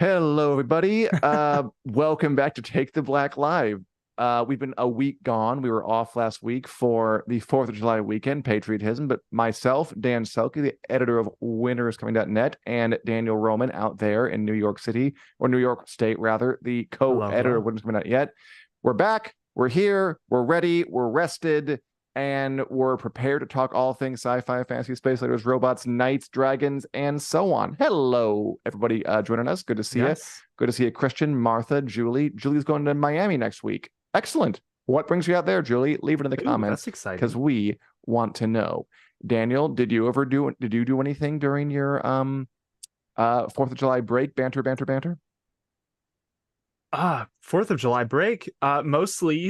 Hello, everybody. Welcome back to Take the Black Live. We've been a week gone. We were off last week for the 4th of July weekend, patriotism, but myself, Dan Selcke, the editor of winteriscoming.net, and Daniel Roman out there in New York City, or New York State, rather, the Hello, co-editor of hello. winteriscoming.net. We're back. We're here. We're ready. We're rested. And we're prepared to talk all things sci-fi, fantasy, space raiders, robots, knights, dragons, and so on. Hello, everybody joining us. Good to see you. Yes. Good to see you, Christian, Martha, Julie. Julie's going to Miami next week. Excellent. What brings you out there, Julie? Leave it in the Ooh, comments that's because exciting. we want to know. Daniel, did you do anything during your 4th of July break? Banter? 4th of July break. Mostly,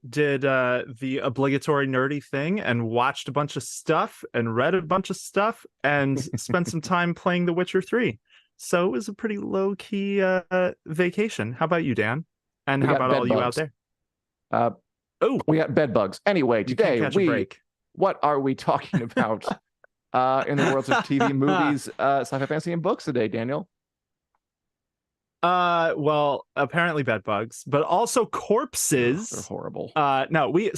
did the obligatory nerdy thing and watched a bunch of stuff and read a bunch of stuff and spent some time playing The Witcher 3. So it was a pretty low-key vacation. How about you, Dan? And We how got about bed all you out bugs. there? Uh, Oh, we got bed bugs. Anyway, you can't today catch a break. what are we talking about in the worlds of TV, movies, sci-fi, fantasy, and books today, Daniel? Well, apparently bed bugs, but also Ugh, they're corpses. horrible. No, we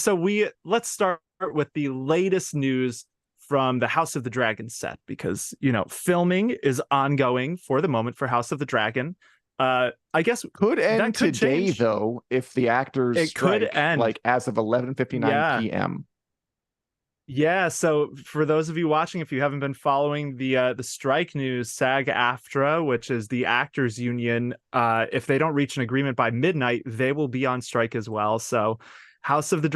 let's start with the latest news from the House of the Dragon set because filming is ongoing for the moment for House of the Dragon. I guess Could that end could today change. though if the actors It could strike end. like as of 11:59 Yeah. p.m. Yeah, so for those of you watching, if you haven't been following the strike news, SAG-AFTRA, which is the actors union, if they don't reach an agreement by midnight, they will be on strike as well. So House of the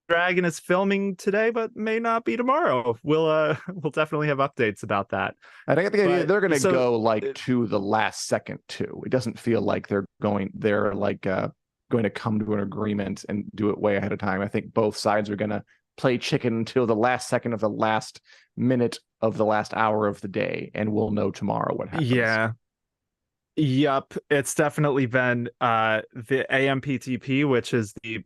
Dragon is filming today, but may not be tomorrow. We'll definitely have updates about that. I think But they're going to so go like to the last second too. It doesn't feel like they're like going to come to an agreement and do it way ahead of time. I think both sides are going to play chicken until the last second of the last minute of the last hour of the day, and we'll know tomorrow what happens. yeah. Yep, it's definitely been the AMPTP, which is the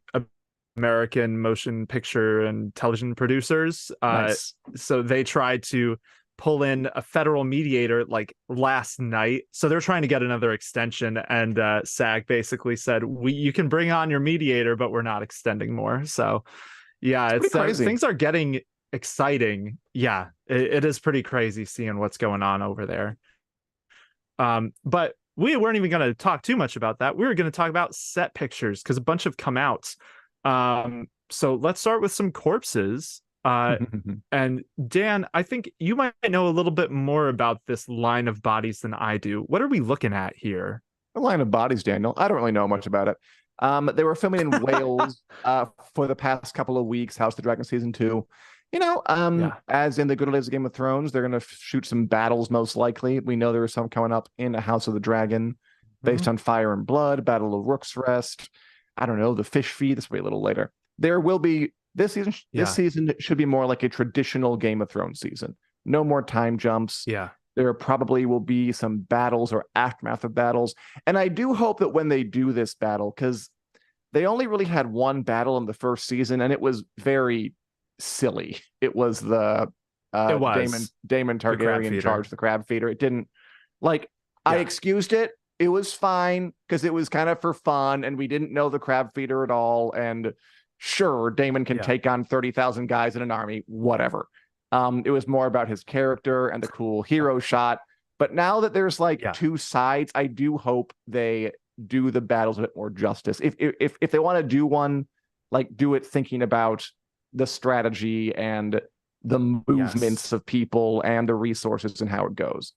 American Motion Picture and Television Producers. Nice. So they tried to pull in a federal mediator like last night. So they're trying to get another extension, and SAG basically said, you can bring on your mediator, but we're not extending more." So yeah, It's pretty crazy. things are getting exciting. Yeah, it is pretty crazy seeing what's going on over there. But we weren't even going to talk too much about that. We were going to talk about set pictures because a bunch have come out. So let's start with some corpses. And Dan, I think you might know a little bit more about this line of bodies than I do. What are we looking at here? A line of bodies, Daniel. I don't really know much about it. They were filming in Wales for the past couple of weeks, House of the Dragon season 2. Yeah. As in the good old days of Game of Thrones, they're going to shoot some battles most likely. We know there are some coming up in a House of the Dragon based Mhm. on Fire and Blood, Battle of Rook's Rest. I don't know, the Fish Feed. This will be a little later. There will be this season. This Yeah. season should be more like a traditional Game of Thrones season. No more time jumps. Yeah. There probably will be some battles or aftermath of battles. And I do hope that when they do this battle, because they only really had one battle in the first season, and it was very silly. It was the It Daemon was the crab Targaryen feeder. charge the crab feeder. It didn't like I Yeah. excused it. It was fine because it was kind of for fun, and we didn't know the crab feeder at all. And sure, Daemon can Yeah. take on 30,000 guys in an army, whatever. It was more about his character and the cool hero shot. But now that there's like Yeah. two sides, I do hope they do the battles a bit more justice. If they want to do one, like do it thinking about the strategy and the movements Yes. of people and the resources and how it goes.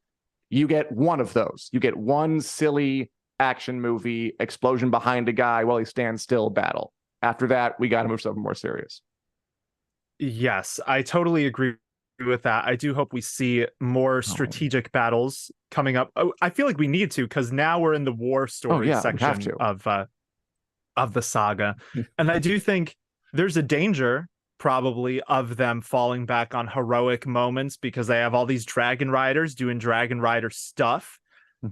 You get one of those. You get one silly action movie explosion behind a guy while he stands still battle. After that, we got to move something more serious. Yes, I totally agree with that. I do hope we see more Oh, strategic battles coming up. Oh, I feel like we need to because now we're in the war oh story yeah, we have section to. of the saga. And I do think there's a danger probably of them falling back on heroic moments because they have all these dragon riders doing dragon rider stuff.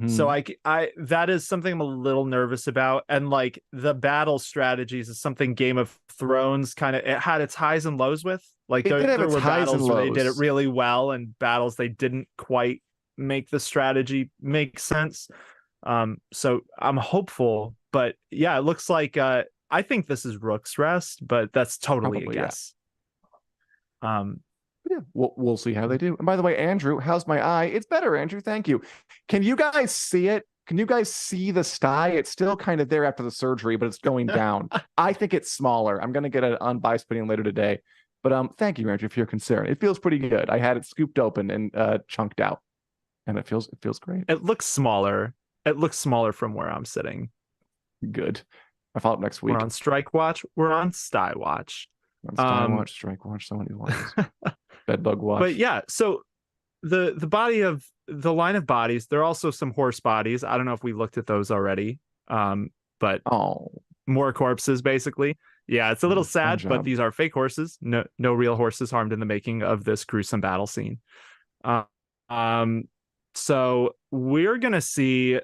So Mhm. I that is something I'm a little nervous about. And like the battle strategies is something Game of Thrones kind of it had its highs and lows with. Like It did have there its were highs and battles where they did it lows. really well and battles they didn't quite make the strategy make sense. So I'm hopeful, but yeah, it looks like I think this is Rook's Rest, but that's totally Probably, a yeah. guess. Um, Yeah, we'll see how they do. And by the way, Andrew, how's my eye? It's better, Andrew. Thank you. Can you guys see it? Can you guys see the sty? It's still kind of there after the surgery, but it's going down. I think it's smaller. I'm gonna get an unbiased opinion later today. But thank you, Andrew, for your concern. It feels pretty good. I had it scooped open and chunked out, and it feels great. it looks smaller. It looks smaller from where I'm sitting. Good. I follow up next We're week. on Strike Watch. We're on Sty Watch. On Sty Watch, Strike Watch, so many watches. Bedbug Watch. But yeah, so the body of the line of bodies, there are also some horse bodies. I don't know if we looked at those already. But more corpses basically. Yeah, it's a little sad, but these are fake horses. No real horses harmed in the making of this gruesome battle scene. So we're gonna see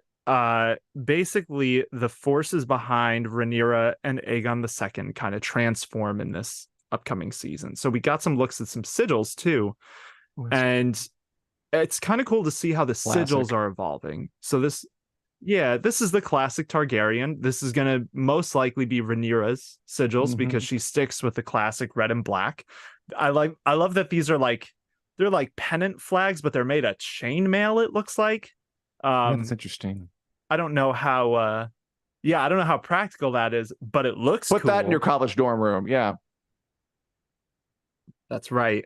basically the forces behind Rhaenyra and Aegon II kind of transform in this upcoming season. So we got some looks at some sigils too, and it's kind of cool to see how the sigils are evolving. So this is the classic Targaryen. This is gonna most likely be Rhaenyra's sigils because she sticks with the classic red and black. I love that these are they're like pennant flags, but they're made of chainmail, it looks like. Yeah, that's interesting. I don't know how I don't know how practical that is, but it looks Put cool. that in your college dorm room. Yeah. That's right.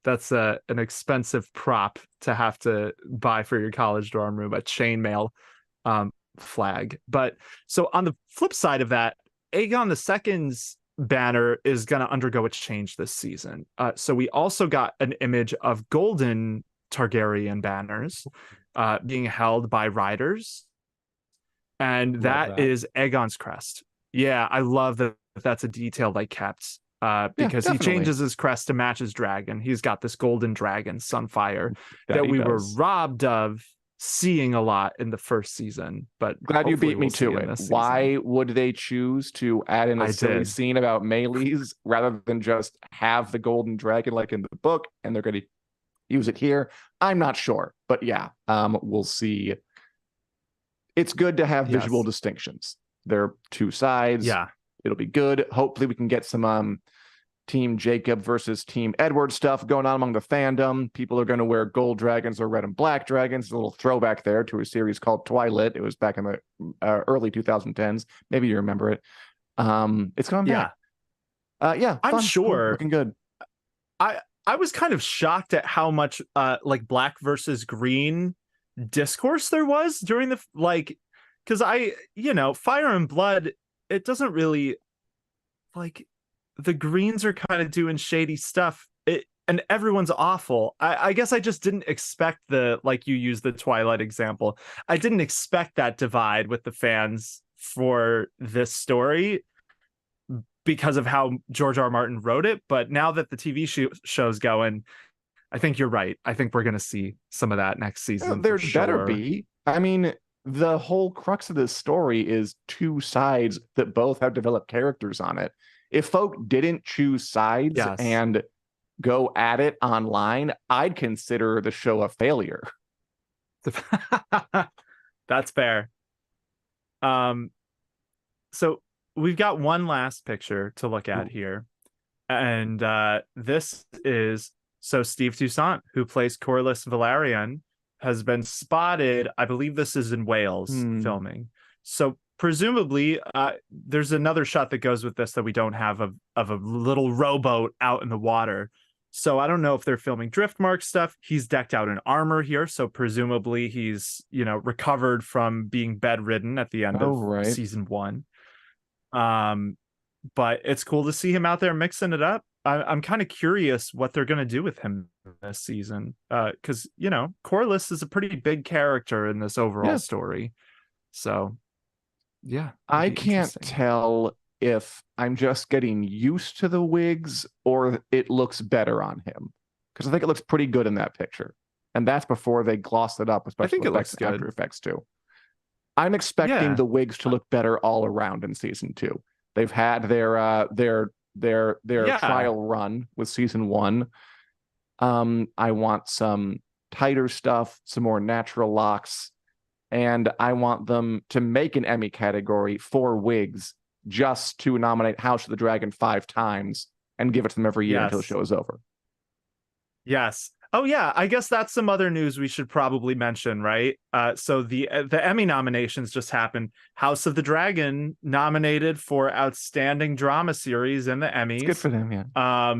That's an expensive prop to have to buy for your college dorm room, a chainmail flag. But so on the flip side of that, Aegon II's banner is going to undergo a change this season. So we also got an image of golden Targaryen banners being held by riders. And that is Aegon's crest. Yeah, I love that that's a detail they kept because he changes his crest to match his dragon. He's got this golden dragon, Sunfire, that we were robbed of seeing a lot in the first season. But glad you beat me to it. Why would they choose to add in a silly scene about melees rather than just have the golden dragon like in the book, and they're going to use it here? I'm not sure, but yeah, we'll see. It's good to have visual distinctions. There are two sides. Yeah, it'll be good. Hopefully we can get some Team Jacob versus Team Edward stuff going on among the fandom. People are going to wear gold dragons or red and black dragons. A little throwback there to a series called Twilight. It was back in the early 2010s. Maybe you remember it. It's coming back. Yeah, I'm sure. Cool. Looking good. I was kind of shocked at how much like black versus green discourse there was during the because Fire and Blood, it doesn't really the greens are kind of doing shady stuff and everyone's awful. I guess I just didn't expect you used the Twilight example. I didn't expect that divide with the fans for this story because of how George R. R. Martin wrote it. But now that the TV show's going, I think you're right. I think we're going to see some of that next season. There better be. I mean, the whole crux of this story is two sides that both have developed characters on it. If folk didn't choose sides and go at it online, I'd consider the show a failure. That's fair. So we've got one last picture to look at here. And this is Steve Toussaint, who plays Corlys Velaryon, has been spotted. I believe this is in Wales filming. So presumably there's another shot that goes with this that we don't have of a little rowboat out in the water. So I don't know if they're filming Driftmark stuff. He's decked out in armor here. So presumably he's, recovered from being bedridden at the end of season 1. But it's cool to see him out there mixing it up. I'm kind of curious what they're going to do with him this season. Because, Corlys is a pretty big character in this overall story. So, yeah. I can't tell if I'm just getting used to the wigs or it looks better on him. Because I think it looks pretty good in that picture. And that's before they gloss it up, especially I think it looks good. After Effects too. I'm expecting the wigs to look better all around in season 2. They've had their trial run with season 1. I want some tighter stuff, some more natural locks. and I want them to make an Emmy category for wigs just to nominate House of the Dragon 5 times and give it to them every year until the Yes. show is over. Yes. Oh yeah, I guess that's some other news we should probably mention, right? So the Emmy nominations just happened. House of the Dragon nominated for Outstanding Drama Series in the Emmys. It's good for them, yeah.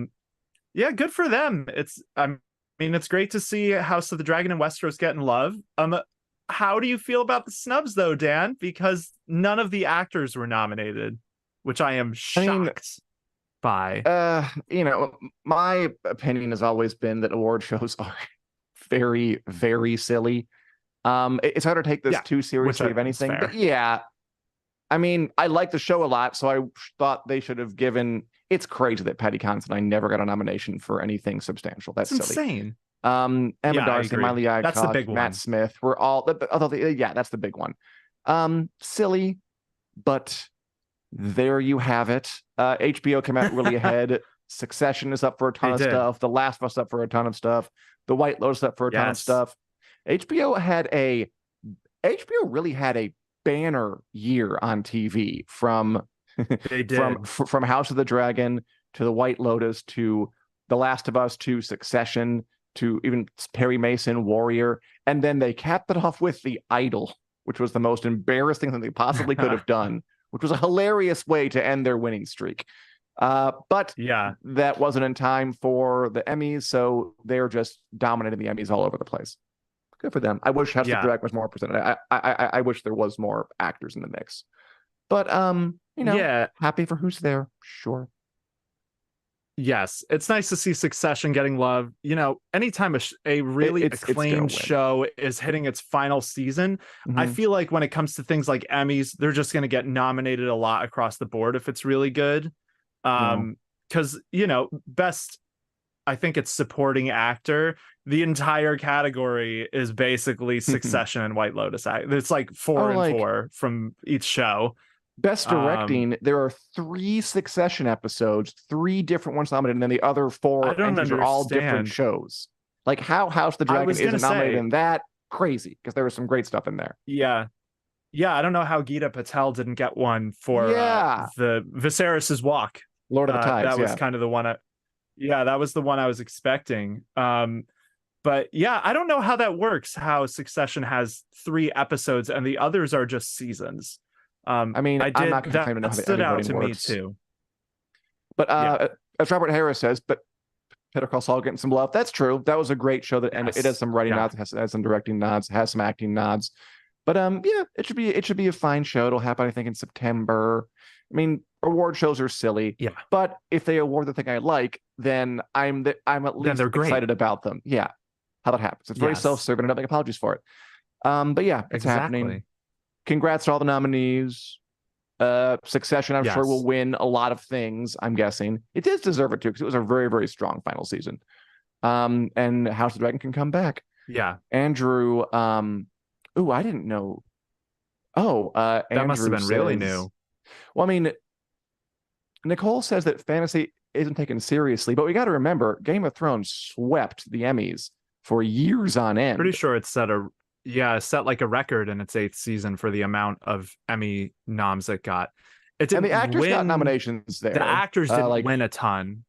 Yeah, good for them. I mean, it's great to see House of the Dragon and Westeros getting love. How do you feel about the snubs though, Dan? Because none of the actors were nominated, which I am shocked by. You know, my opinion has always been that award shows are very, very silly. It's hard to take this too seriously of anything, but yeah. I mean, I like the show a lot, so I thought they should have given. It's crazy that Patty Considine never got a nomination for anything substantial. That's silly. Insane. Emma Darcy, Miley That's the big Matt one. Smith. We're all. Yeah, that's the big one. Silly, but there you have it. HBO came out really ahead. Succession is up for a ton of stuff. The Last of Us up for a ton of stuff. The White Lotus up for a ton of stuff. HBO really had a banner year on TV from from House of the Dragon to the White Lotus to The Last of Us to Succession to even Perry Mason Warrior, and then they capped it off with The Idol, which was the most embarrassing thing they possibly could have done, which was a hilarious way to end their winning streak. But that wasn't in time for the Emmys, so they're just dominating the Emmys all over the place. Good for them. I wish House of the Dragon was more presented. I wish there was more actors in the mix. But happy for who's there. Sure. Yes, it's nice to see Succession getting love. You know, anytime a really acclaimed show is hitting its final season, I feel like when it comes to things like Emmys, they're just going to get nominated a lot across the board if it's really good. Because, best, I think it's supporting actor. The entire category is basically Succession and White Lotus. It's like 4 and 4 from each show. Best directing, there are 3 Succession episodes, 3 different ones nominated, and then the other 4 entries are all different shows. Like how House of the Dragon isn't nominated in that? Crazy, because there was some great stuff in there. Yeah, I don't know how Geeta Patel didn't get one for the Viserys's Walk. Lord of the Tides. That was kind of the one. That was the one I was expecting. But yeah, I don't know how that works. How Succession has 3 episodes and the others are just seasons. I mean, I'm not going to claim to know how stood out to works. me too. But as Robert Harris says, but Better Call Saul getting some love. That's true. That was a great show that it has some writing nods, has some directing nods, has some acting nods. But it should be a fine show. It'll happen, I think, in September. I mean, award shows are silly. Yeah. But if they award the thing I like, then I'm at least excited about them. Yeah. How that happens. It's very self-serving, and I don't make apologies for it. But yeah, it's happening. Congrats to all the nominees. Succession, I'm sure, will win a lot of things, I'm guessing. It does deserve it, too, because it was a very, very strong final season. And House of the Dragon can come back. Yeah. Andrew, I didn't know. That Andrew must have been really new. Well, I mean, Nicole says that fantasy isn't taken seriously, but we got to remember, Game of Thrones swept the Emmys for years on end. Pretty sure it set like a record in its 8th season for the amount of Emmy noms it got. And the actors got nominations there. The actors didn't win a ton.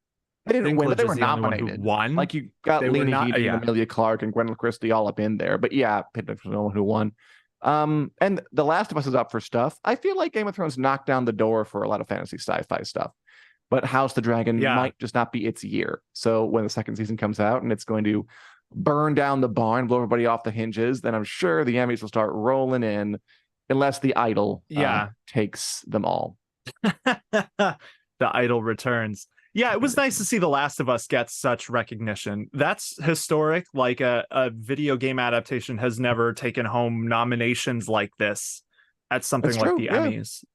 They didn't win, but they were nominated. Won. Like you got Lena Headey, and Emilia Clarke, and Gwendolyn Christie all up in there. But yeah, Pitt was the one who won. And The Last of Us is up for stuff. I feel like Game of Thrones knocked down the door for a lot of fantasy sci-fi stuff. But House of the Dragon might just not be its year. So when the second season comes out and it's going to burn down the barn, blow everybody off the hinges, then I'm sure the Emmys will start rolling in, unless The Idol takes them all. The Idol returns. Yeah, it was nice to see The Last of Us get such recognition. That's historic. Like a video game adaptation has never taken home nominations like this at something like the Emmys.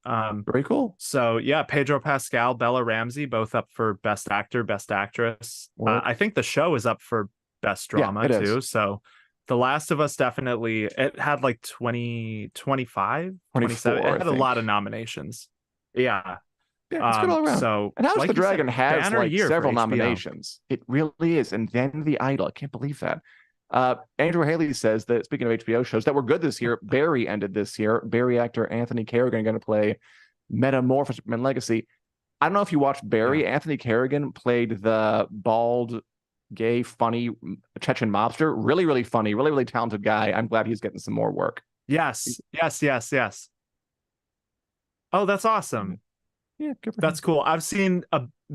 Very cool. So yeah, Pedro Pascal, Bella Ramsey, both up for Best Actor, Best Actress. I think the show is up for Best Drama too. So The Last of Us definitely, it had like 20, 25, 27. It had a lot of nominations. Yeah. Yeah, it's good all around. So, and House of the Dragon has like several nominations. It really is. And then The Idol. I can't believe that. Andrew Haley says that, speaking of HBO shows that were good this year, Barry ended this year. Barry actor Anthony Carrigan going to play Metamorphosis Man Legacy. I don't know if you watched Barry. Yeah. Anthony Carrigan played the bald, gay, funny Chechen mobster. Really, really funny, really, really talented guy. I'm glad he's getting some more work. Yes. Oh, that's awesome. Yeah, that's cool. I've seen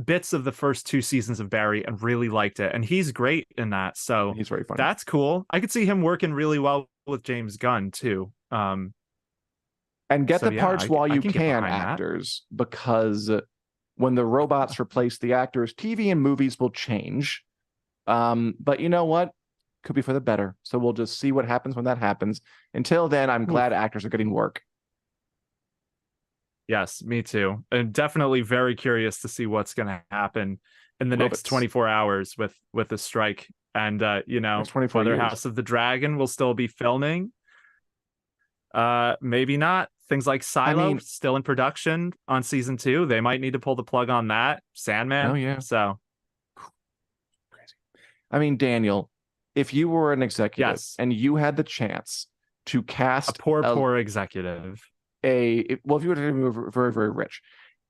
bits of the first 2 seasons of Barry and really liked it, and he's great in that. So he's very funny. That's cool. I could see him working really well with James Gunn too. And get the parts while you can, actors, because when the robots replace the actors, TV and movies will change. But you know what? Could be for the better. So we'll just see what happens when that happens. Until then, I'm glad actors are getting work. Yes, me too. And definitely very curious to see what's going to happen in the next 24 hours with the strike. And, whether House of the Dragon will still be filming. Maybe not. Things like Silo still in production on season 2. They might need to pull the plug on that. Sandman. Oh, yeah. So crazy. I mean, Daniel, if you were an executive and you had the chance to cast a poor executive, if you were to be very, very rich,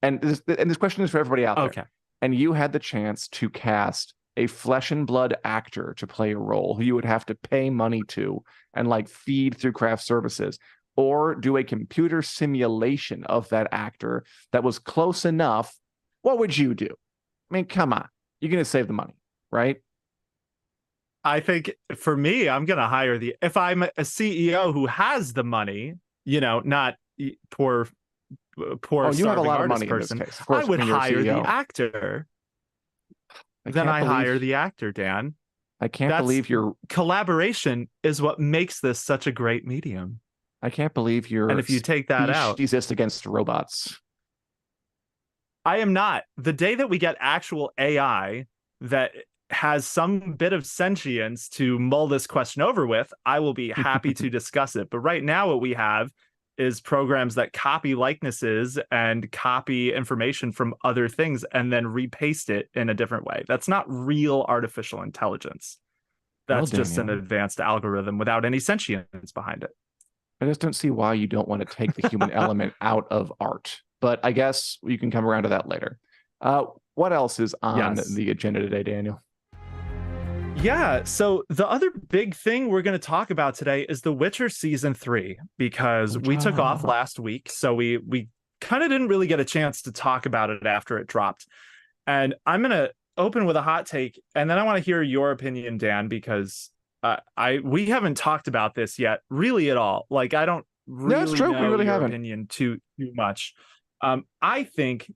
and this question is for everybody out there, and you had the chance to cast a flesh and blood actor to play a role who you would have to pay money to and like feed through craft services, or do a computer simulation of that actor that was close enough, what would you do? I mean, come on, you're going to save the money, right? I think for me, I'm going to hire if I'm a CEO who has the money, not poor. Oh, you have a lot of money person, in this case. Of course, I would hire the actor. Then I hire the actor, Dan. I can't believe your collaboration is what makes this such a great medium. I can't believe you're. And if you take that out, speciesist against robots. I am not. The day that we get actual AI that has some bit of sentience to mull this question over with, I will be happy to discuss it. But right now, what we have is programs that copy likenesses and copy information from other things and then repaste it in a different way. That's not real artificial intelligence. That's just an advanced algorithm without any sentience behind it. I just don't see why you don't want to take the human element out of art. But I guess you can come around to that later. What else is on the agenda today, Daniel? Yeah, so the other big thing we're going to talk about today is The Witcher Season 3, because we took off last week, so we kind of didn't really get a chance to talk about it after it dropped. And I'm going to open with a hot take, and then I want to hear your opinion, Dan, because we haven't talked about this yet, really at all. Like, I don't really know your opinion too much. I think,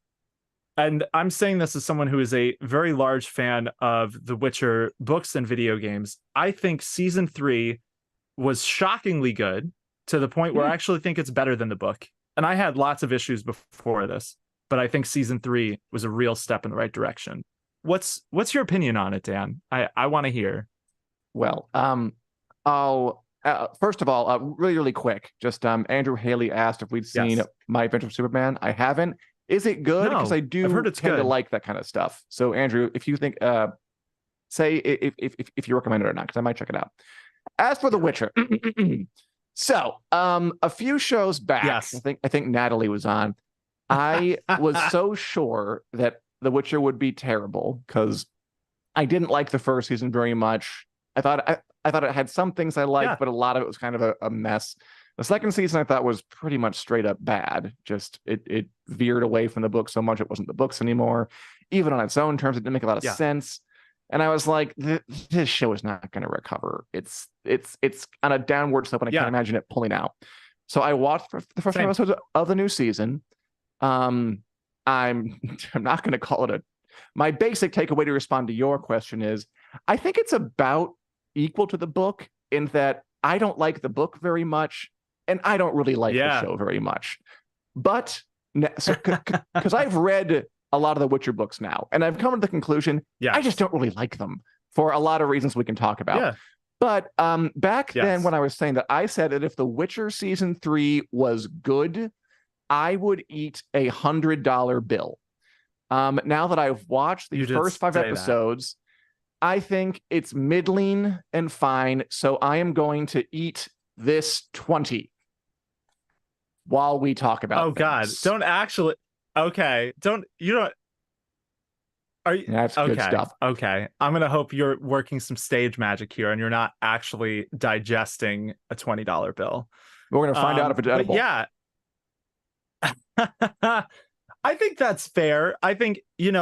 and I'm saying this as someone who is a very large fan of The Witcher books and video games, I think season 3 was shockingly good, to the point where I actually think it's better than the book. And I had lots of issues before this, but I think season 3 was a real step in the right direction. What's your opinion on it, Dan? I want to hear. Well, first of all, really, really quick, just Andrew Haley asked if we'd seen My Adventure with Superman. I haven't. Is it good? Because I do tend to like that kind of stuff. So, Andrew, if you think, say if you recommend it or not, because I might check it out. As for The Witcher, so a few shows back, I think Natalie was on. I was so sure that The Witcher would be terrible because I didn't like the first season very much. I thought it had some things I liked, but a lot of it was kind of a mess. The second season I thought was pretty much straight up bad. Just it veered away from the book so much it wasn't the books anymore. Even on its own terms, it didn't make a lot of sense. And I was like, this show is not going to recover. It's on a downward slope, and I can't imagine it pulling out. So I watched the first episodes of the new season. I'm not going to call it my basic takeaway to respond to your question is, I think it's about equal to the book in that I don't like the book very much, and I don't really like the show very much. But because I've read a lot of the Witcher books now, and I've come to the conclusion I just don't really like them for a lot of reasons we can talk about. Yeah. But back then when I was saying that, I said that if The Witcher season 3 was good, I would eat $100 bill. Now that I've watched the first 5 episodes, I think it's middling and fine. So I am going to eat this 20 while we talk about God, things. don't actually. Okay, you don't. Are you That's okay? good stuff. Okay, I'm gonna hope you're working some stage magic here, and you're not actually digesting a $20 bill. We're going to find out if it's edible. But yeah, I think that's fair. I think,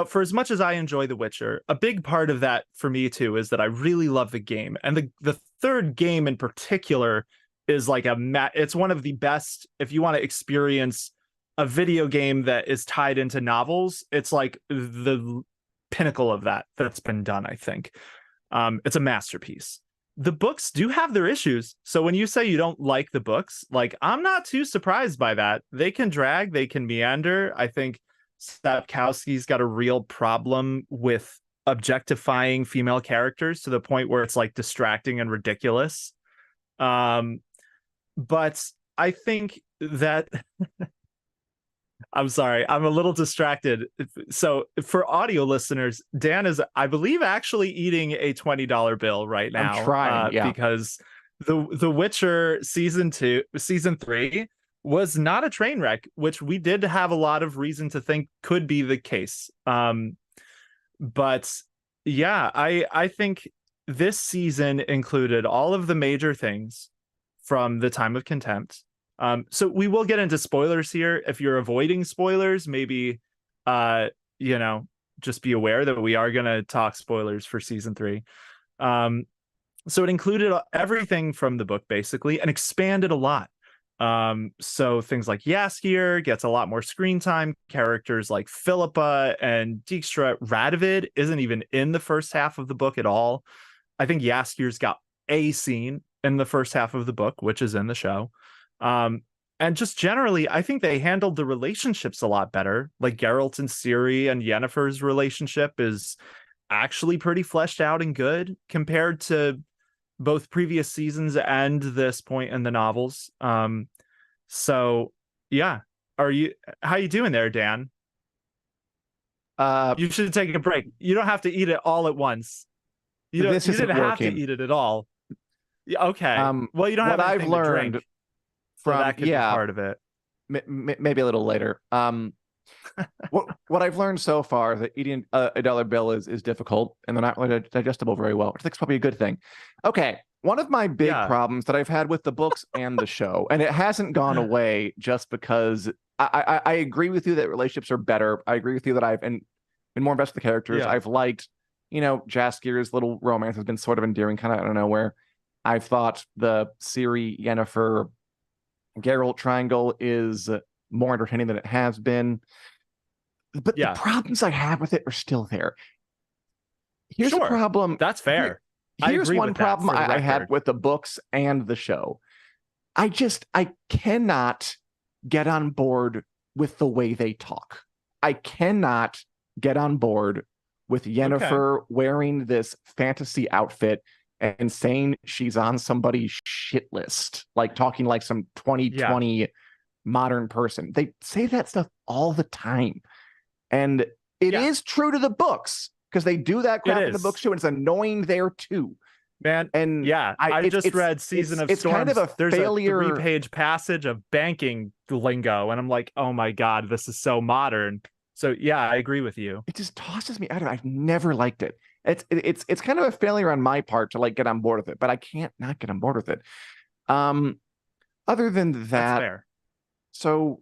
for as much as I enjoy The Witcher, a big part of that for me too is that I really love the game. And the third game in particular is like it's one of the best, if you want to experience a video game that is tied into novels, it's like the pinnacle of that's been done, I think. It's a masterpiece. The books do have their issues. So when you say you don't like the books, like, I'm not too surprised by that. They can drag, they can meander. I think Sapkowski's got a real problem with objectifying female characters to the point where it's like distracting and ridiculous. But I think that I'm sorry, I'm a little distracted. So for audio listeners, Dan is, I believe, actually eating a $20 bill right now. I'm trying, yeah. Because the Witcher season 3 was not a train wreck, which we did have a lot of reason to think could be the case. But yeah, I think this season included all of the major things from the Time of Contempt. So we will get into spoilers here. If you're avoiding spoilers, maybe just be aware that we are going to talk spoilers for season 3. So it included everything from the book basically and expanded a lot. So things like Jaskier gets a lot more screen time. Characters like Philippa and Dijkstra. Radovid isn't even in the first half of the book at all. I think Jaskier's got a scene in the first half of the book, which is in the show. And just generally, I think they handled the relationships a lot better. Like Geralt and Ciri and Yennefer's relationship is actually pretty fleshed out and good compared to both previous seasons and this point in the novels. So yeah, how are you doing there, Dan? You should take a break. You don't have to eat it all at once. You didn't have to eat it at all. Okay. Well, you don't have anything to drink. So that could be part of it. Maybe a little later. What I've learned so far is that eating a dollar bill is difficult and they're not really digestible very well, which I think is probably a good thing. Okay, one of my big problems that I've had with the books and the show, and it hasn't gone away just because I agree with you that relationships are better. I agree with you that I've been more invested in the characters. Yeah. I've liked, Jaskier's little romance has been sort of endearing, kind of out of nowhere. I've thought the Ciri, Yennefer, Geralt triangle is more entertaining than it has been. But the problems I have with it are still there. Here's a problem. That's fair. Here's one problem I had with the books and the show. I cannot get on board with the way they talk. I cannot get on board with Yennefer wearing this fantasy outfit and saying she's on somebody's shit list, like talking like some 2020 modern person. They say that stuff all the time. And it is true to the books because they do that crap in the books too. And it's annoying there too. Man, and I just read Season of Storms. It's kind of a failure. There's a 3-page passage of banking lingo, and I'm like, oh my God, this is so modern. So yeah, I agree with you. It just tosses me out of it. I've never liked it. It's kind of a failure on my part to like get on board with it, but I can't not get on board with it. Other than that, that's fair. So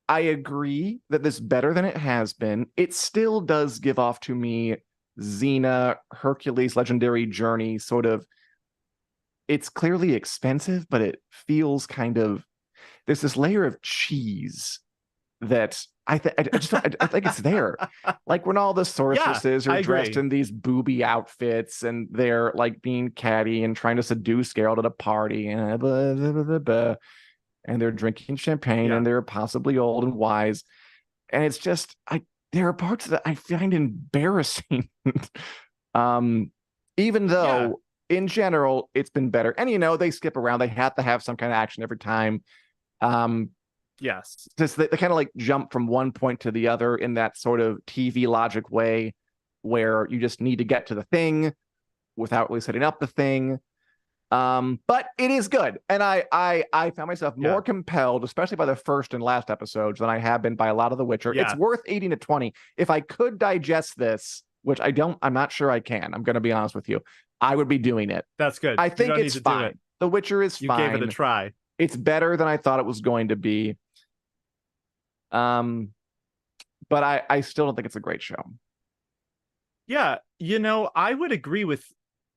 I agree that this is better than it has been. It still does give off to me Xena, Hercules' legendary journey, sort of. It's clearly expensive, but it feels kind of, there's this layer of cheese that I think it's there. Like when all the sorceresses are dressed in these booby outfits and they're like being catty and trying to seduce Geralt at a party and blah, blah, blah, blah, blah, and they're drinking champagne and they're possibly old and wise. And it's just, there are parts that I find embarrassing. Even though in general it's been better. And they skip around. They have to have some kind of action every time. Yes. Just they kind of like jump from one point to the other in that sort of TV logic way where you just need to get to the thing. without really setting up the thing. But it is good, and I found myself more compelled, especially by the first and last episodes, than I have been by a lot of The Witcher. It's worth 18 to 20. If I could digest this, which I'm not sure I can. I'm going to be honest with you. I would be doing it. That's good. I think it's fine. The Witcher is fine. You gave it a try. It's better than I thought it was going to be. But I still don't think it's a great show. Yeah, I would agree with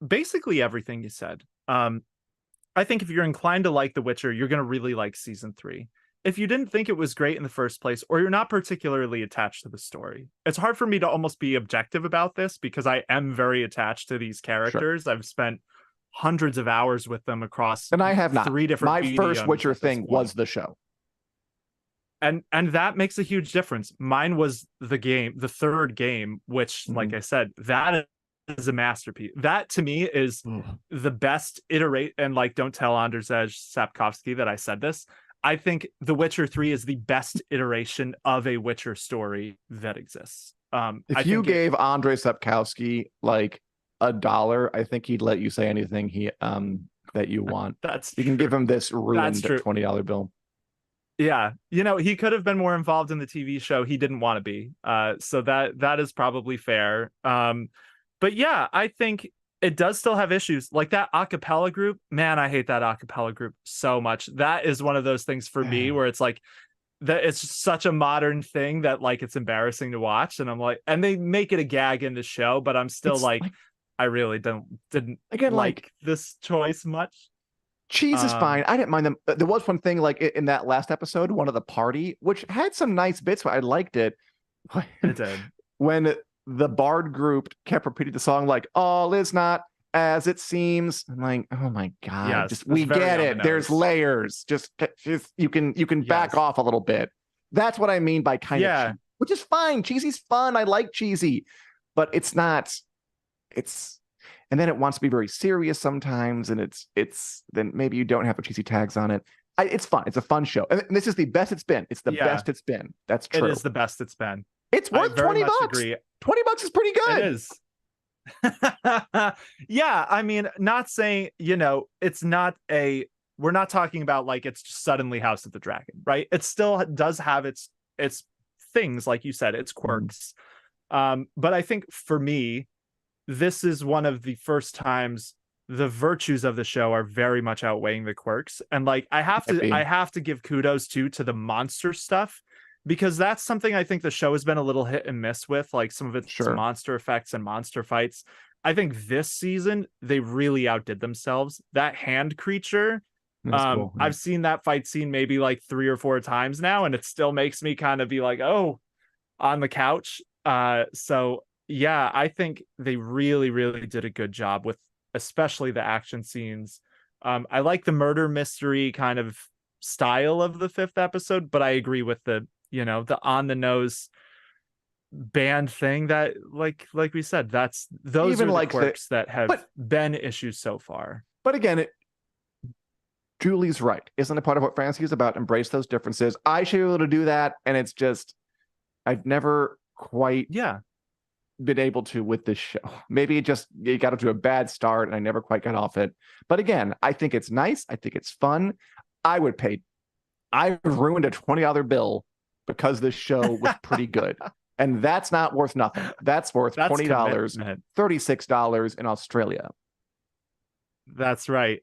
basically everything you said. I think if you're inclined to like The Witcher, you're going to really like season 3. If you didn't think it was great in the first place, or you're not particularly attached to the story, it's hard for me to almost be objective about this because I am very attached to these characters. Sure. I've spent hundreds of hours with them across, and I have not. 3 different. My first Witcher thing was the show, and that makes a huge difference. Mine was the third game, which, like I said, that is a masterpiece. That to me is the best iterate. And don't tell Andrzej Sapkowski that I said this. I think The Witcher 3 is the best iteration of a Witcher story that exists. If you gave Andrzej Sapkowski $1, I think he'd let you say anything that you want. You can give him this ruined $20 bill. Yeah, he could have been more involved in the TV show. He didn't want to be. So that is probably fair. But yeah, I think it does still have issues. Like that a cappella group, man, I hate that a cappella group so much. That is one of those things for me where it's that it's such a modern thing that it's embarrassing to watch. And I'm and they make it a gag in the show, but I'm still I really didn't like this choice much. Cheese is fine. I didn't mind them. There was one thing in that last episode, one of the party, which had some nice bits, but I liked it. It did. When the bard group kept repeating the song all is not as it seems. I'm like, oh my God. Yes, we get it. There's layers. Just you can back off a little bit. That's what I mean by kind of cheesy, which is fine. Cheesy's fun. I like cheesy, but it's not. And then it wants to be very serious sometimes, and it's then maybe you don't have the cheesy tags on it. It's fun. It's a fun show, and this is the best it's been. It's the best it's been. That's true. It is the best it's been. It's worth $20. Agree. $20 is pretty good. It is. Yeah, I mean, not saying it's not we're not talking about it's just suddenly House of the Dragon, right? It still does have its things, like you said, its quirks. But I think for me, this is one of the first times the virtues of the show are very much outweighing the quirks. And I have to give kudos to the monster stuff, because that's something I think the show has been a little hit and miss with, some of its monster effects and monster fights. I think this season they really outdid themselves. That hand creature, cool. I've seen that fight scene maybe 3 or 4 times now, and it still makes me kind of be oh, on the couch. So yeah, I think they really, really did a good job with especially the action scenes. I like the murder mystery kind of style of the 5th episode, but I agree with the on the nose band thing that like we said, those even are the quirks that have been issues so far. But again, Julie's right. Isn't it part of what fantasy is about? Embrace those differences. I should be able to do that, and it's just I've never quite been able to with this show. Maybe it got to a bad start and I never quite got off it. But again, I think it's nice. I think it's fun. I ruined a $20 bill because this show was pretty good. And that's not worth nothing. That's worth $20, $36 in Australia. That's right.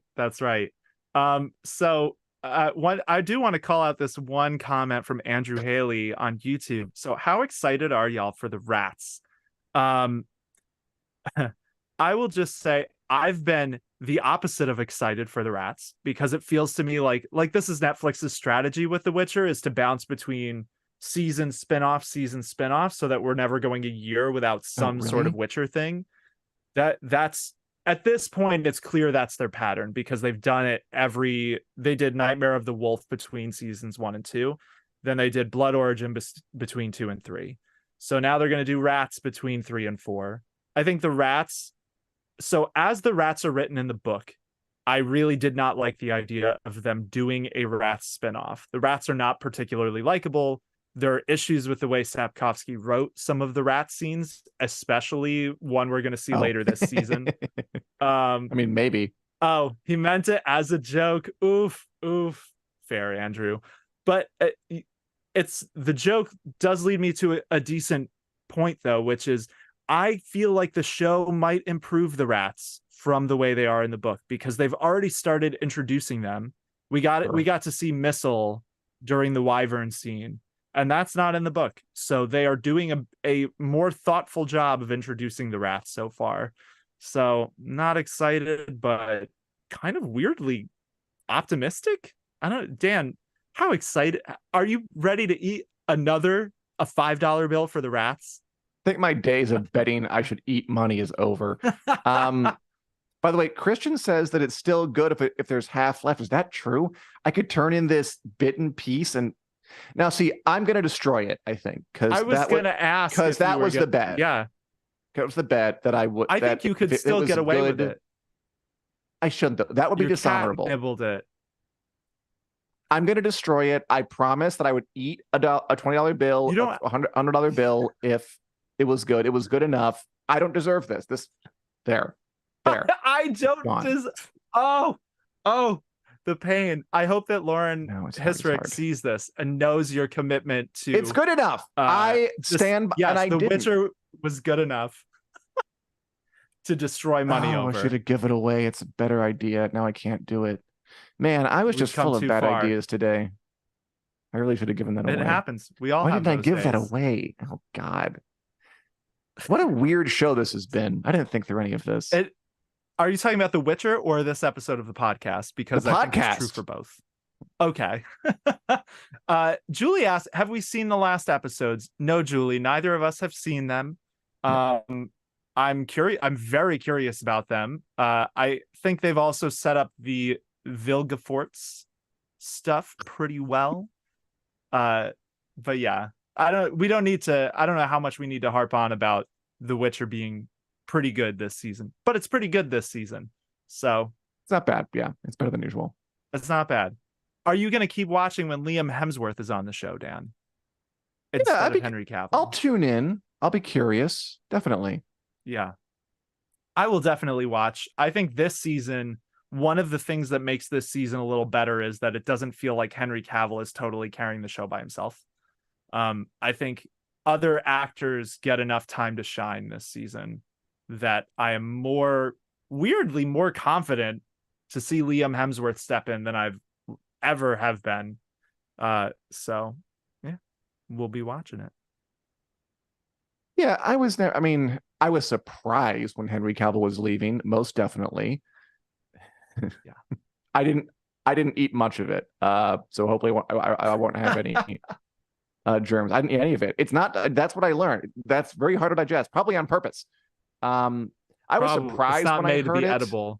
So I do want to call out this one comment from Andrew Haley on YouTube. So how excited are y'all for the rats? I will just say I've been the opposite of excited for the rats, because it feels to me like this is Netflix's strategy with The Witcher, is to bounce between season spinoff, so that we're never going a year without some sort of Witcher thing. That's at this point, it's clear that's their pattern, because they've done it they did Nightmare of the Wolf between seasons 1 and 2. Then they did Blood Origin between 2 and 3. So now they're going to do rats between 3 and 4. I think the rats. So as the rats are written in the book, I really did not like the idea of them doing a rats spinoff. The rats are not particularly likable. There are issues with the way Sapkowski wrote some of the rat scenes, especially one we're going to see later this season. Um, I mean, maybe. oh, he meant it as a joke. Oof, oof. Fair, Andrew. But it's the joke does lead me to a decent point though, which is I feel like the show might improve the rats from the way they are in the book because they've already started introducing them. We got to see Missile during the wyvern scene, and that's not in the book. So they are doing a more thoughtful job of introducing the rats so far. So not excited, but kind of weirdly optimistic. I don't, Dan, how excited are you? Ready to eat another a $5 bill for the rats? I think my days of betting I should eat money is over. By the way, Christian says that it's still good if there's half left. Is that true? I could turn in this bitten piece and now see, I'm gonna destroy it, I think, because I was gonna ask because that was the bet. Yeah. That was the bet that I would. I think you could still get away with it. I shouldn't. That would be dishonorable. Nibbled it. I'm gonna destroy it. I promise that I would eat a $20 bill, a $100 bill if it was good. It was good enough. I don't deserve this. There. I don't. Oh, the pain. I hope that Lauren Hisrick sees this and knows your commitment to. It's good enough. I stand by. Yes, and The Witcher was good enough to destroy money over. I should have given it away. It's a better idea. Now I can't do it. Man, I was just full of bad ideas today. I really should have given that away. It happens. We all. Why have didn't I give days. that away? Oh God. What a weird show this has been. I didn't think through any of this. Are you talking about The Witcher or this episode of the podcast? Because I think it's true for both. Okay. Julie asked, have we seen the last episodes? No, Julie, neither of us have seen them. I'm curious. I'm very curious about them. I think they've also set up the Vilgefortz stuff pretty well. But yeah, I don't know how much we need to harp on about The Witcher being pretty good this season, but it's pretty good this season. So it's not bad. Yeah, it's better than usual. It's not bad. Are you going to keep watching when Liam Hemsworth is on the show, Dan? Instead of Henry Cavill. I'll tune in. I'll be curious. Definitely. Yeah. I will definitely watch. I think this season, one of the things that makes this season a little better is that it doesn't feel like Henry Cavill is totally carrying the show by himself. I think other actors get enough time to shine this season that I am weirdly more confident to see Liam Hemsworth step in than I've ever have been. So yeah, we'll be watching it. Yeah, I was surprised when Henry Cavill was leaving, most definitely. Yeah. I didn't eat much of it. So hopefully I won't have any germs. I didn't eat any of it. It's not, that's what I learned. That's very hard to digest, probably on purpose. I was surprised when I heard it, edible,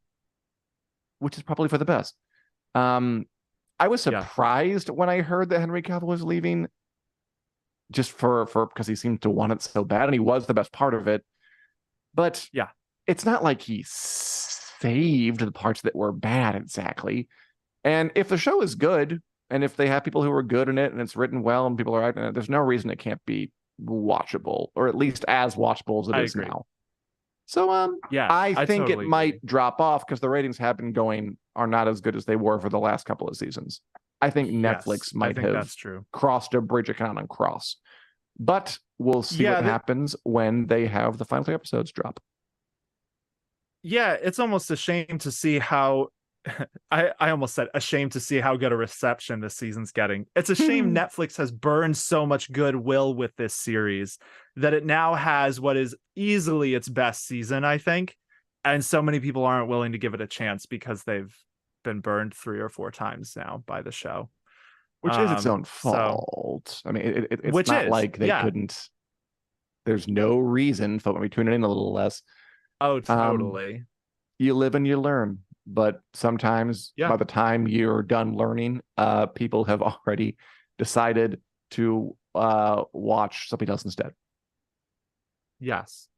which is probably for the best. I was surprised when I heard that Henry Cavill was leaving, just for because he seemed to want it so bad, and he was the best part of it. But yeah, it's not like he saved the parts that were bad exactly. And if the show is good, and if they have people who are good in it, and it's written well, and people are acting in it, there's no reason it can't be watchable, or at least as watchable as it is now. So yeah, I think totally it might drop off because the ratings are not as good as they were for the last couple of seasons. I think Netflix might have crossed a bridge it cannot uncross. But we'll see what happens when they have the final 3 episodes drop. Yeah, it's almost a shame to see how I almost said ashamed to see how good a reception this season's getting. It's a shame Netflix has burned so much goodwill with this series that it now has what is easily its best season, I think. And so many people aren't willing to give it a chance because they've been burned 3 or 4 times now by the show. Which is its own fault. I mean, it's not like they couldn't. There's no reason for me tuning in a little less. Oh, totally. You live and you learn. But sometimes by the time you're done learning, people have already decided to watch something else instead. Yes.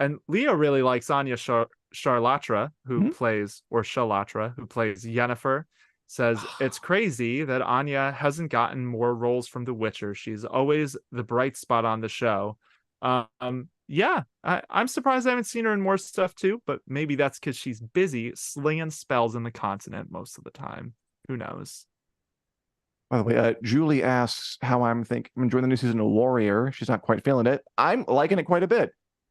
And Leo really likes Anya Charlatra, who plays Yennefer, says it's crazy that Anya hasn't gotten more roles from The Witcher. She's always the bright spot on the show. yeah, I'm surprised I haven't seen her in more stuff too, but maybe that's because she's busy slinging spells in the continent most of the time. Who knows? By the way, Julie asks how I'm enjoying the new season of Warrior. She's not quite feeling it. I'm liking it quite a bit.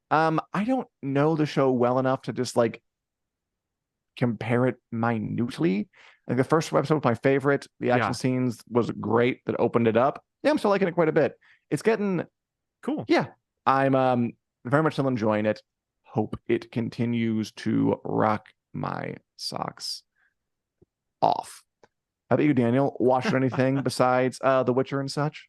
I don't know the show well enough to just like compare it minutely. I think the first episode was my favorite. The action scenes was great that opened it up. Yeah, I'm still liking it quite a bit. It's getting cool. Yeah, I'm very much still enjoying it. Hope it continues to rock my socks off. How about you, Daniel? Watched anything besides The Witcher and such?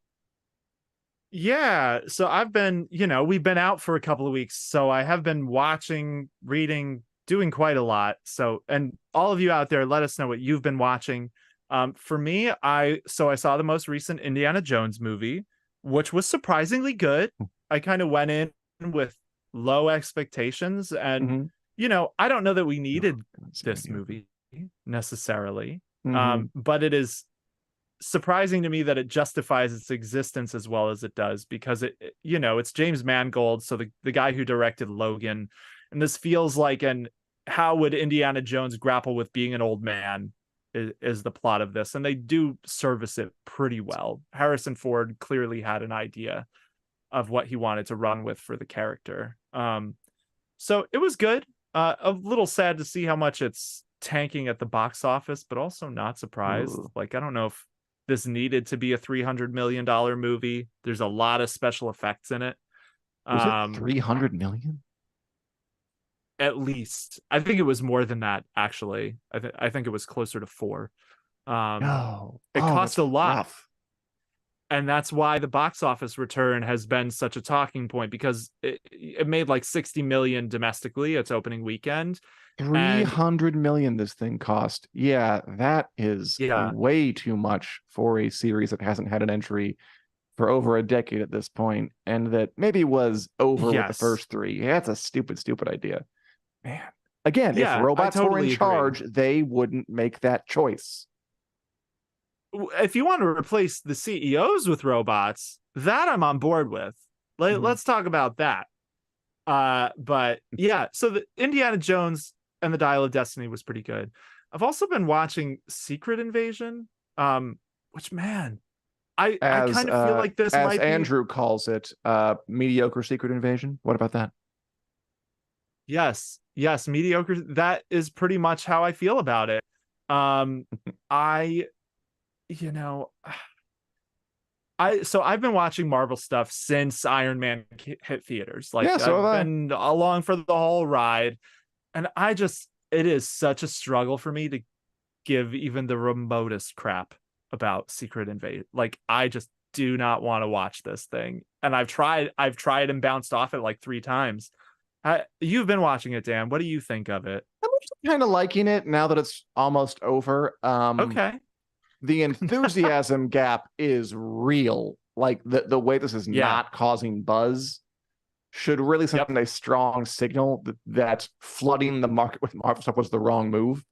Yeah, so I've been, we've been out for a couple of weeks, so I have been watching, reading, doing quite a lot. So, and all of you out there, let us know what you've been watching. For me, I saw the most recent Indiana Jones movie, which was surprisingly good. I kind of went in with low expectations, and I don't know that we needed this movie necessarily. But it is surprising to me that it justifies its existence as well as it does, because it's James Mangold, so the guy who directed Logan, and this feels like an how would Indiana Jones grapple with being an old man is the plot of this, and they do service it pretty well. Harrison Ford clearly had an idea of what he wanted to run with for the character. So it was good. A little sad to see how much it's tanking at the box office, but also not surprised. Ooh. Like, I don't know if this needed to be a $300 million movie. There's a lot of special effects in it. Was it 300 million? At least. I think it was more than that, actually. I think it was closer to 4. No. It cost a lot. Rough. And that's why the box office return has been such a talking point, because it made like 60 million domestically its opening weekend. 300 million this thing cost. Yeah, that is way too much for a series that hasn't had an entry for over a decade at this point, and that maybe was over with the first 3. Yeah, that's a stupid idea. Man. Again, if robots were in charge, they wouldn't make that choice. If you want to replace the CEOs with robots, that I'm on board with. Let's talk about that. But yeah, so the Indiana Jones and the Dial of Destiny was pretty good. I've also been watching Secret Invasion, which, man, I kind of feel like this might be, as Andrew calls it, mediocre Secret Invasion. What about that? Yes, mediocre. That is pretty much how I feel about it. I've been watching Marvel stuff since Iron Man hit theaters. Like, I've been along for the whole ride, and it is such a struggle for me to give even the remotest crap about Secret Invasion. Like, I just do not want to watch this thing, and I've tried and bounced off it like 3 times. You've been watching it, Dan. What do you think of it? I'm kind of liking it now that it's almost over. Okay. The enthusiasm gap is real. Like, the way this is not causing buzz should really send a strong signal that flooding the market with Marvel stuff was the wrong move.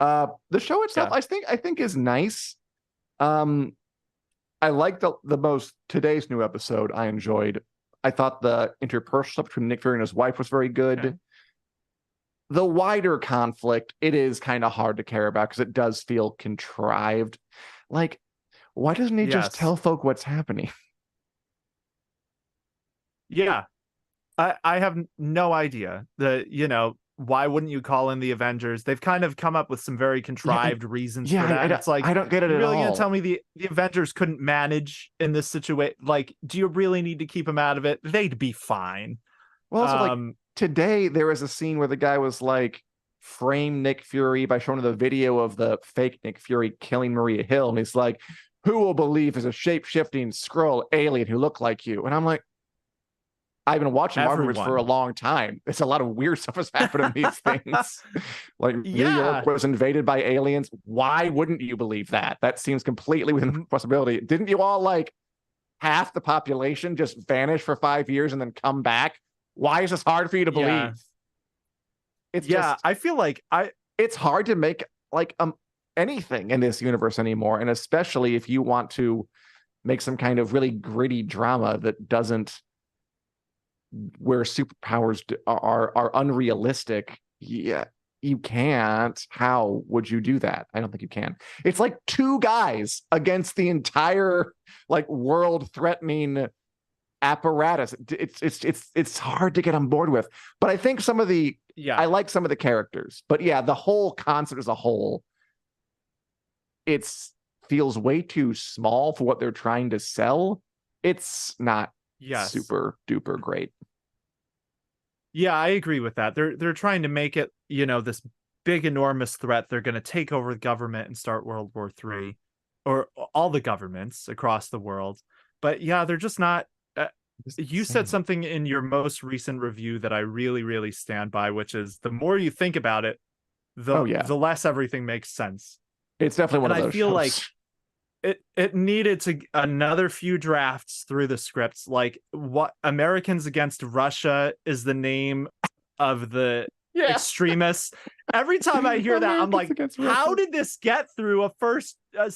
The show itself, I think is nice. I like the most today's new episode. I enjoyed. I thought the interpersonal stuff between Nick Fury and his wife was very good. Okay. The wider conflict, it is kind of hard to care about because it does feel contrived. Like, why doesn't he just tell folk what's happening? Yeah. I have no idea. Why wouldn't you call in the Avengers? They've kind of come up with some very contrived reasons for that. It's like, I don't get it at all. You're really going to tell me the Avengers couldn't manage in this situation? Like, do you really need to keep them out of it? They'd be fine. Well, also, like, today there was a scene where the guy was like, frame Nick Fury by showing the video of the fake Nick Fury killing Maria Hill. And he's like, who will believe is a shape-shifting Skrull alien who looked like you? And I'm like, I've been watching Marvel for a long time. It's a lot of weird stuff has happened in these things. Like, New York was invaded by aliens. Why wouldn't you believe that? That seems completely within the possibility. Didn't you all, like, half the population just vanish for 5 years and then come back? Why is this hard for you to believe? It's just, I feel like it's hard to make like anything in this universe anymore, and especially if you want to make some kind of really gritty drama that doesn't where superpowers are unrealistic. Yeah, you can't. How would you do that? I don't think you can. It's like two guys against the entire like world threatening apparatus. It's hard to get on board with. But I think some of the I like some of the characters. But yeah, the whole concept as a whole, it's feels way too small for what they're trying to sell. It's not super duper great. Yeah, I agree with that. They're trying to make it, this big enormous threat. They're going to take over the government and start World War III, or all the governments across the world. But yeah, they're just not. You said something in your most recent review that I really, really stand by, which is the more you think about it, the less everything makes sense. It's definitely one of those. I feel shows. like it needed to another few drafts through the scripts. Like, what Americans Against Russia is the name of the extremists. Every time I hear that, I'm like, how did this get through a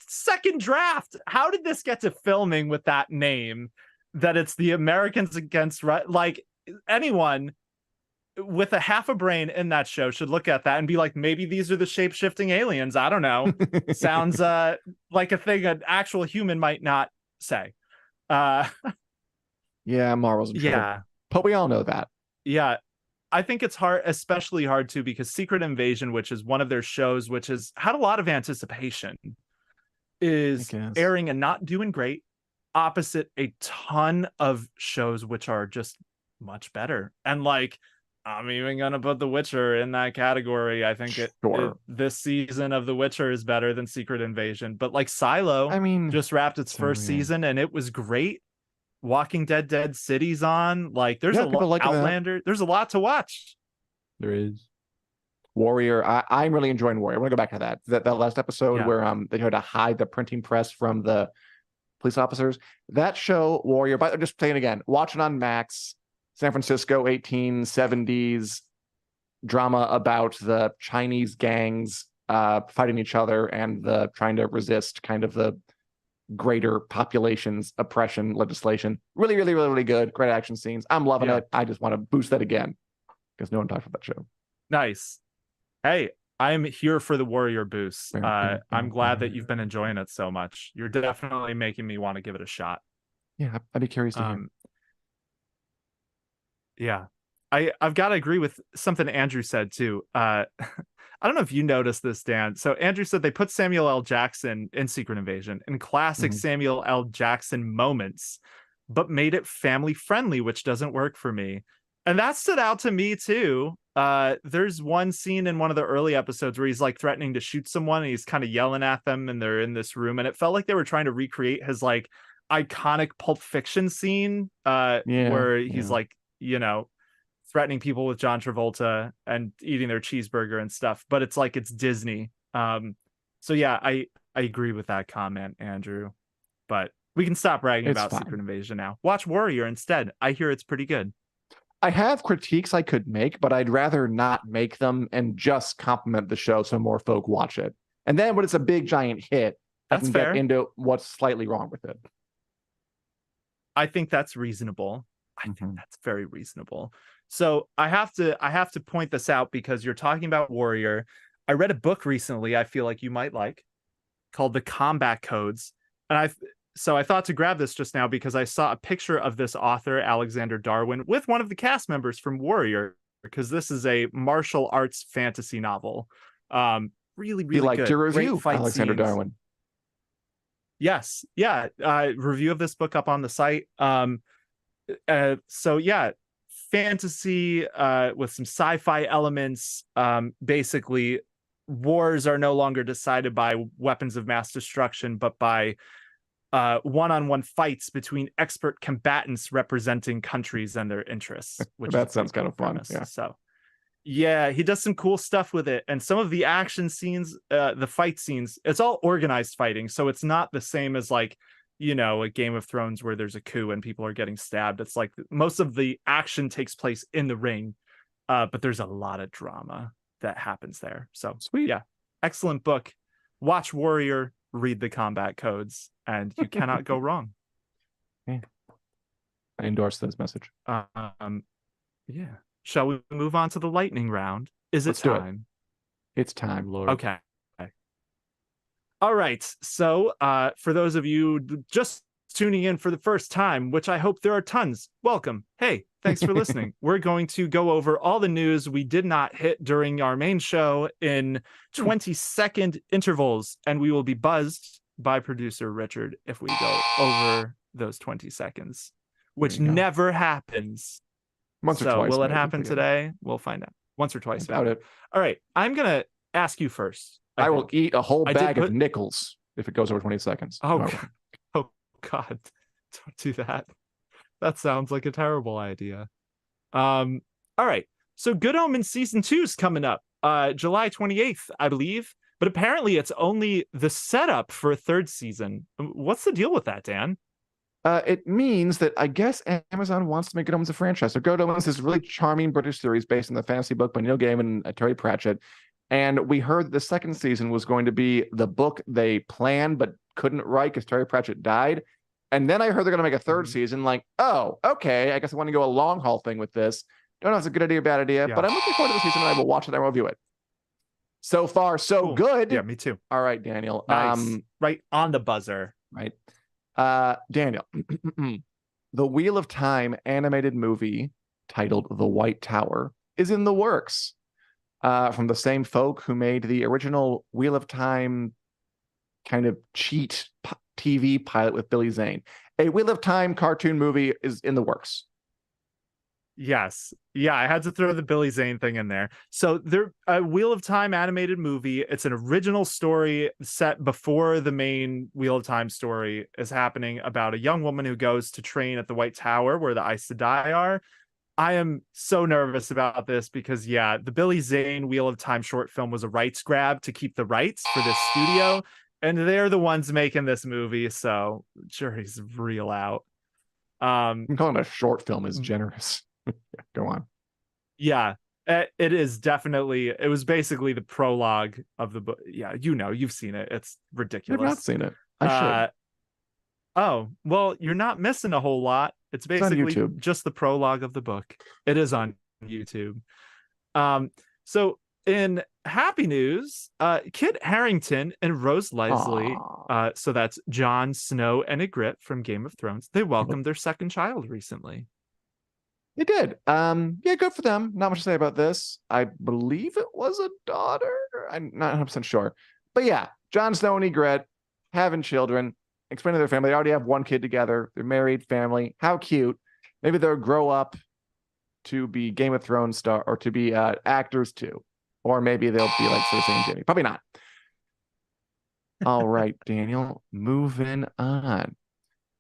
second draft? How did this get to filming with that name? That it's the Americans Against Russia? Like, anyone with a half a brain in that show should look at that and be like, maybe these are the shape-shifting aliens. I don't know. Sounds like a thing an actual human might not say. Yeah, Marvel's in trouble. But we all know that. Yeah. I think it's hard, especially hard too, because Secret Invasion, which is one of their shows, which has had a lot of anticipation, is airing and not doing great, opposite a ton of shows which are just much better. And like, I'm even gonna put The Witcher in that category. I think this season of The Witcher is better than Secret Invasion. But like Silo, just wrapped its first season and it was great. Walking Dead City's on. Like, there's a lot. Outlander. There's a lot to watch. There is. Warrior. I'm really enjoying Warrior. I want to go back to that last episode where they tried to hide the printing press from the police officers. That show, Warrior. But just saying again, watch it on Max. San Francisco 1870s drama about the Chinese gangs fighting each other and the trying to resist kind of the greater population's oppression legislation. Really, really, really, really good. Great action scenes. I'm loving it. I just want to boost that again because no one talks about that show. Nice. Hey, I'm here for the Warrior boost. I'm glad that you've been enjoying it so much. You're definitely making me want to give it a shot. Yeah, I'd be curious to hear. Yeah, I've got to agree with something Andrew said too. I don't know if you noticed this, Dan. So Andrew said they put Samuel L. Jackson in Secret Invasion in classic Samuel L. Jackson moments, but made it family friendly, which doesn't work for me. And that stood out to me too. There's one scene in one of the early episodes where he's like threatening to shoot someone and he's kind of yelling at them and they're in this room. And it felt like they were trying to recreate his like iconic Pulp Fiction scene where he's like, threatening people with John Travolta and eating their cheeseburger and stuff, but it's like it's Disney. So yeah, I agree with that comment, Andrew. But we can stop bragging about Secret Invasion now. Watch Warrior instead. I hear it's pretty good. I have critiques I could make, but I'd rather not make them and just compliment the show so more folk watch it. And then when it's a big giant hit, I can get into what's slightly wrong with it. I think that's reasonable. I think that's very reasonable. So I have to point this out because you're talking about Warrior. I read a book recently I feel like you might like called The Combat Codes. And I thought to grab this just now because I saw a picture of this author, Alexander Darwin, with one of the cast members from Warrior, because this is a martial arts fantasy novel. Really, really good. Your review, Alexander Darwin. Yes. Yeah. Review of this book up on the site. So yeah, fantasy with some sci-fi elements. Basically, wars are no longer decided by weapons of mass destruction, but by one-on-one fights between expert combatants representing countries and their interests. Which that sounds kind of fun. Yeah. So yeah, he does some cool stuff with it. And some of the action scenes, the fight scenes, it's all organized fighting. So it's not the same as like, a Game of Thrones where there's a coup and people are getting stabbed. It's like most of the action takes place in the ring, but there's a lot of drama that happens there. So sweet. Yeah, excellent book. Watch Warrior, read The Combat Codes, and you cannot go wrong. I endorse this message. Yeah. Shall we move on to the lightning round? Is it Let's do it. time? It's time, Lord. Okay. All right. So, for those of you just tuning in for the first time, which I hope there are tons, welcome. Hey, thanks for listening. We're going to go over all the news we did not hit during our main show in 20-second intervals, and we will be buzzed by producer Richard if we go over those 20 seconds, which never happens. Once or twice. Will it happen today? We'll find out. Once or twice. About it. All right. I'm going to ask you first. I will eat a whole bag of nickels if it goes over 20 seconds. Oh, God. Don't do that. That sounds like a terrible idea. All right. So Good Omens Season 2 is coming up July 28th, I believe. But apparently it's only the setup for a third season. What's the deal with that, Dan? It means that I guess Amazon wants to make Good Omens a franchise. So Good Omens is this really charming British series based on the fantasy book by Neil Gaiman and Terry Pratchett. And we heard the second season was going to be the book they planned but couldn't write because Terry Pratchett died. And then I heard they're going to make a third season. Like, oh, okay. I guess I want to go a long haul thing with this. Don't know if it's a good idea or bad idea, but I'm looking forward to the season and I will watch it and I will review it. So far, so good. Yeah, me too. All right, Daniel. Nice. Right on the buzzer. Right. Daniel, the Wheel of Time animated movie titled The White Tower is in the works. From the same folk who made the original Wheel of Time kind of cheat TV pilot with Billy Zane. A Wheel of Time cartoon movie is in the works. Yes. Yeah, I had to throw the Billy Zane thing in there. So a Wheel of Time animated movie. It's an original story set before the main Wheel of Time story is happening about a young woman who goes to train at the White Tower where the Aes Sedai are. I am so nervous about this because, the Billy Zane Wheel of Time short film was a rights grab to keep the rights for this studio. And they're the ones making this movie. So jury's real out. I'm calling it a short film is generous. Go on. Yeah, it is definitely. It was basically the prologue of the book. Yeah, you've seen it. It's ridiculous. I've not seen it. I should. Oh, well, you're not missing a whole lot. It's basically just the prologue of the book. It is on YouTube. So in happy news, Kit Harington and Rose Leslie, so that's Jon Snow and Ygritte from Game of Thrones, they welcomed their second child recently. They did. Good for them. Not much to say about this. I believe it was a daughter. I'm not 100% sure. But yeah, Jon Snow and Ygritte having children, explaining to their family. They already have one kid together. They're married, family. How cute. Maybe they'll grow up to be Game of Thrones star or to be actors too. Or maybe they'll be like Cersei and Jaime. Probably not. All right, Daniel, moving on.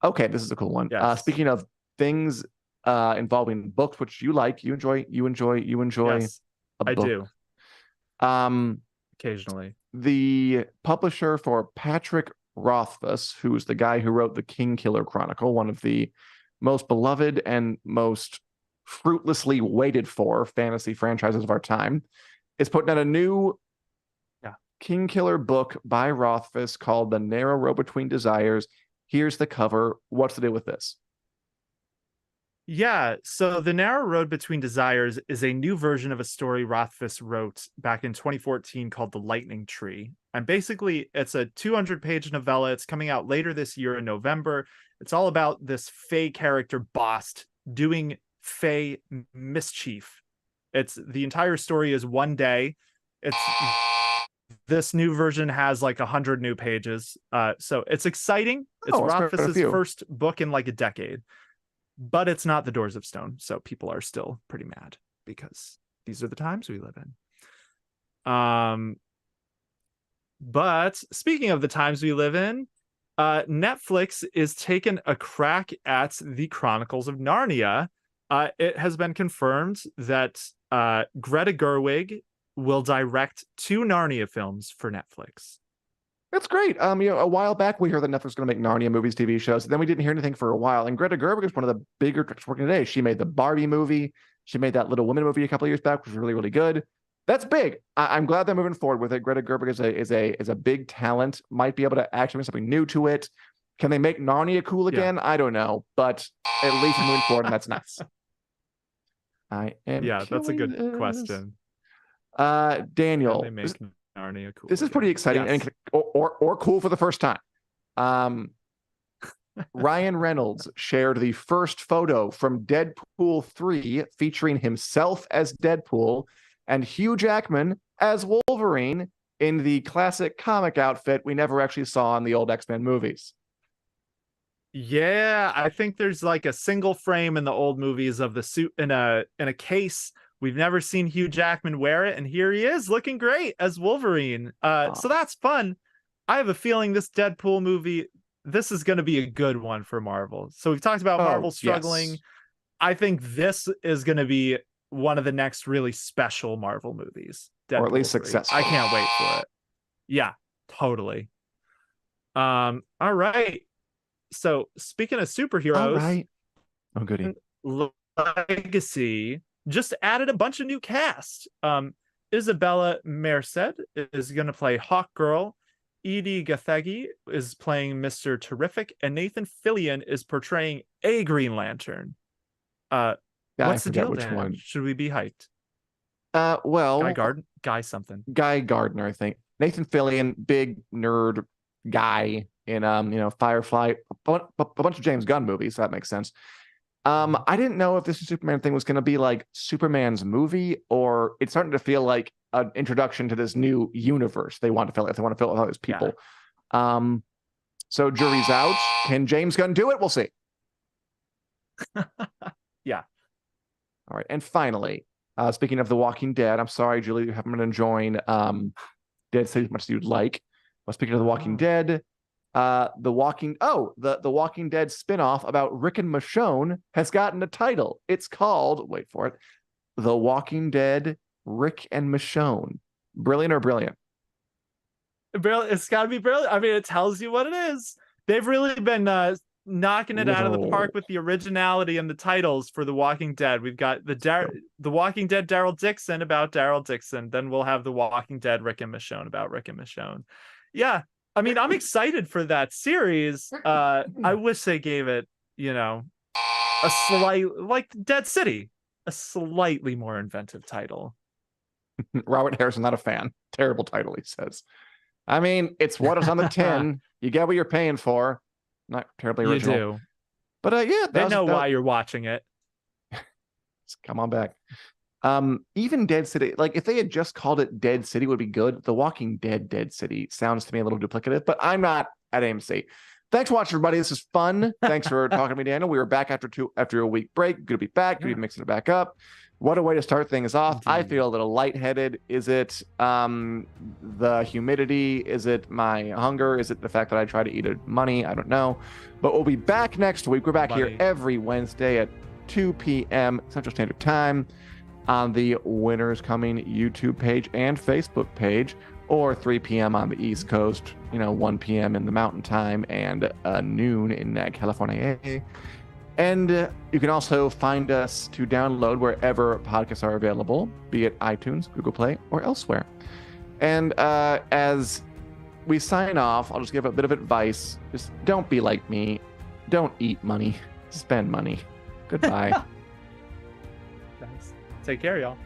Okay, this is a cool one. Yes. Speaking of things involving books, which you like, you enjoy. Yes, a book. I do. Occasionally. The publisher for Patrick Rothfuss, who's the guy who wrote the Kingkiller Chronicle, one of the most beloved and most fruitlessly waited for fantasy franchises of our time, is putting out a new Kingkiller book by Rothfuss called The Narrow Road Between Desires. Here's the cover. What's the deal with this? Yeah, so The Narrow Road Between Desires is a new version of a story Rothfuss wrote back in 2014 called The Lightning Tree. And basically, it's a 200-page novella. It's coming out later this year in November. It's all about this Fae character, Bast, doing Fae mischief. The entire story is one day. This new version has like 100 new pages. So it's exciting. It's Rothfuss's first book in like a decade. But it's not The Doors of Stone, so people are still pretty mad because these are the times we live in. But speaking of the times we live in, Netflix is taking a crack at the Chronicles of Narnia. It has been confirmed that Greta Gerwig will direct 2 Narnia films for Netflix. That's great. A while back we heard that Netflix was going to make Narnia movies, TV shows. Then we didn't hear anything for a while. And Greta Gerwig is one of the bigger directors working today. She made the Barbie movie. She made that Little Women movie a couple of years back, which was really, really good. That's big. I'm glad they're moving forward with it. Greta Gerwig is a big talent. Might be able to actually bring something new to it. Can they make Narnia cool again? I don't know, but at least moving forward, that's nice. I am. Yeah, that's a good this. question. Daniel, Can they make Narnia cool? this is pretty exciting and or cool for the first time. Ryan Reynolds shared the first photo from Deadpool 3 featuring himself as Deadpool and Hugh Jackman as Wolverine in the classic comic outfit we never actually saw in the old X-Men movies. Yeah, I think there's like a single frame in the old movies of the suit in a case. We've never seen Hugh Jackman wear it, and here he is looking great as Wolverine. So that's fun. I have a feeling this Deadpool movie, this is going to be a good one for Marvel. So we've talked about Marvel struggling. Yes. I think this is going to be one of the next really special Marvel movies. Deadpool or at least 3. successful. I can't wait for it. Yeah, totally. All right. So speaking of superheroes, all right. Oh, goody. Legacy just added a bunch of new cast. Isabella Merced is going to play Hawkgirl. Edie Gathegi is playing Mr. Terrific, and Nathan Fillion is portraying a Green Lantern. What's the deal? Which one? Should we be hyped? Well, Guy Gardner, I think. Nathan Fillion, big nerd guy in Firefly, a bunch of James Gunn movies. So that makes sense. I didn't know if this Superman thing was going to be like Superman's movie, or it's starting to feel like an introduction to this new universe they want to fill it. If they want to fill it with all these people. Yeah. So jury's out. Can James Gunn do it? We'll see. Yeah. All right. And finally, speaking of The Walking Dead, I'm sorry, Julie, you haven't been enjoying Dead City as much as you'd like. Well, speaking of The Walking Dead, the Walking Dead spinoff about Rick and Michonne has gotten a title. It's called, wait for it, The Walking Dead Rick and Michonne. Brilliant or brilliant? Brilliant. It's got to be brilliant. I mean, it tells you what it is. They've really been knocking it out of the park with the originality and the titles for The Walking Dead. We've got the Walking Dead Daryl Dixon about Daryl Dixon. Then we'll have The Walking Dead Rick and Michonne about Rick and Michonne. Yeah. I mean, I'm excited for that series. I wish they gave it, a slight, like Dead City, a slightly more inventive title. Robert Harrison, not a fan. Terrible title, he says. I mean, it's what is on the tin. You get what you're paying for. Not terribly original. You do. But they know why you're watching it. Come on back. Even Dead City, like if they had just called it Dead City would be good. The Walking Dead Dead City sounds to me a little duplicative, but I'm not at AMC. Thanks for watching, everybody. This is fun. Thanks for talking to me, Daniel. We were back after a week break. Good to be back. Good to be mixing it back up. What a way to start things off. Indeed. I feel a little lightheaded. Is it the humidity? Is it my hunger? Is it the fact that I try to eat money? I don't know. But we'll be back next week. We're back here every Wednesday at 2 p.m. Central Standard Time on the Winners Coming YouTube page and Facebook page, or 3 p.m. on the East Coast, 1 p.m. in the Mountain Time, and noon in California. And you can also find us to download wherever podcasts are available, be it iTunes, Google Play, or elsewhere. And as we sign off, I'll just give a bit of advice. Just don't be like me. Don't eat money. Spend money. Goodbye. Nice. Take care, y'all.